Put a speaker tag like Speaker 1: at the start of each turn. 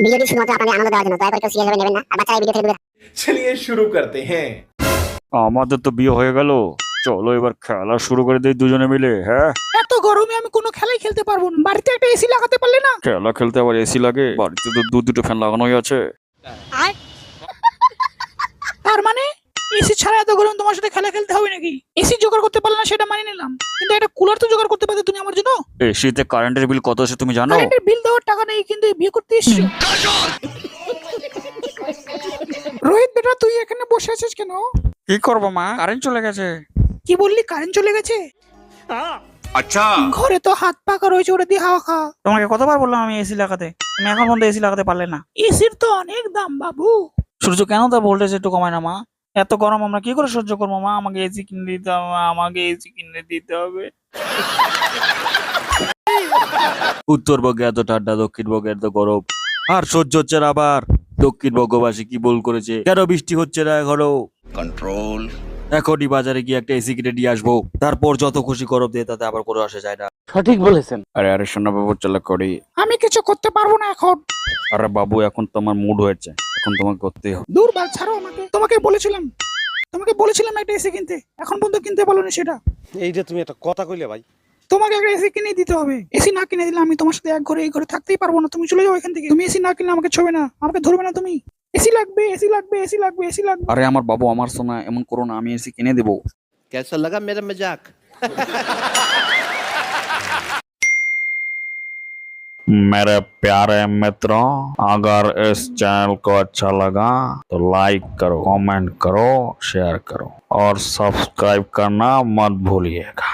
Speaker 1: ভিডিওটি শুধুমাত্র আপনাদের আনন্দ দেওয়ার জন্য, দয়া করে কেউ সিরিয়াস ভাবে নেবেন না। আর বাচ্চারা এই ভিডিও থেকে দূরে
Speaker 2: चलिए शुरू करते हैं।
Speaker 3: আমাদের তো বিয়ে হয়ে গেল, চলো এবার খেলা শুরু করে দিই দুজনে মিলে। হ্যাঁ,
Speaker 4: এত গরমে আমি কোনো খেলাই খেলতে পারবো না। বাড়িতে একটা এসি লাগাতে পারলে না?
Speaker 3: খেলা খেলতে আবার এসি লাগে? বাড়িতে তো দুটো ফ্যান লাগানোই আছে।
Speaker 4: তার মানে এসি ছাড়া এত গরম তোমার সাথে খেলা খেলতে হবে নাকি? এসি জোগাড় করতে পারলে না সেটা মানি নিলাম, কিন্তু একটা কুলার তো জোগাড় করতে পারতে তুমি আমার জন্য।
Speaker 3: এসিতে কারেন্টের বিল কত আছে তুমি জানো?
Speaker 4: কারেন্টের বিল দেওয়ার টাকা নেই, কিন্তু বিয়ে করতে এসছো। রোহিত বেটা, তুই এখানে বসে আছিস কেন?
Speaker 3: কি করবো মা, কারেন্ট চলে গেছে।
Speaker 4: কি বললি? কারেন্ট চলে গেছে?
Speaker 3: আচ্ছা,
Speaker 4: ঘরে তো হাত পাকা রয়েছে, ওটা দিয়ে হাওয়া খা।
Speaker 5: তোমাকে কতবার বললাম আমি এসি লাগাতে, তুমি এখন পর্যন্ত এসি লাগাতে পারলে না।
Speaker 4: এসির তো অনেক দাম বাবু।
Speaker 5: সূর্য কেন তার ভোল্টেজ একটু কমায় না মা? এত গরম আমরা কি করে সহ্য করবো মা? আমাকে এসি কিনে দিতে হবে, আমাকে এসি কিনে দিতে হবে।
Speaker 3: উত্তরবঙ্গে এত ঠান্ডা, দক্ষিণবঙ্গে এত গরম, আর সহ্য হচ্ছে না। আবার দক্ষিণবঙ্গবাসী কি ভুল করেছে? কেন বৃষ্টি হচ্ছে না এখনো? কন্ট্রোল। এখনই বাজারে গিয়ে একটা এসি কিনে নিয়ে আসবো, তারপর যত খুশি গরম দিয়ে তাতে আবার কোনো আসা যায় না।
Speaker 6: সঠিক বলেছেন।
Speaker 3: আরে শোনা বাবু, চলো করি।
Speaker 4: আমি কিছু করতে পারবো না এখন।
Speaker 3: আরে বাবু, এখন তো আমার মুড হয়েছে, এখন তোমাকে করতেই হবে।
Speaker 4: দূর বাল, ছাড়ো আমাকে। তোমাকে বলেছিলাম একটা এসি কিনতে, এখন পর্যন্ত কিনতে পারলো না সেটা।
Speaker 6: এইটা তুমি একটা কথা কইলে ভাই।
Speaker 4: তোমাকে একটা এসি কিনে দিতে হবে। এসি না কিনে দিলে আমি তোমার সাথে এক ঘরে এই ঘরে থাকতেই পারবো না। তুমি চলে যাও এখান থেকে। তুমি এসি না কিনলে আমাকে ছবে না, আমাকে ধরবে না তুমি। এসি লাগবে, এসি লাগবে, এসি লাগবে, এসি লাগবে।
Speaker 3: আরে আমার বাবু, আমার সোনা, এমন করো না, আমি এসি কিনে দেবো।
Speaker 6: कैसा लगा मेरा मजाक?
Speaker 3: मेरे प्यारे मित्रों, अगर इस चैनल को अच्छा लगा तो लाइक करो, कमेंट करो, शेयर करो और सब्सक्राइब करना मत भूलिएगा।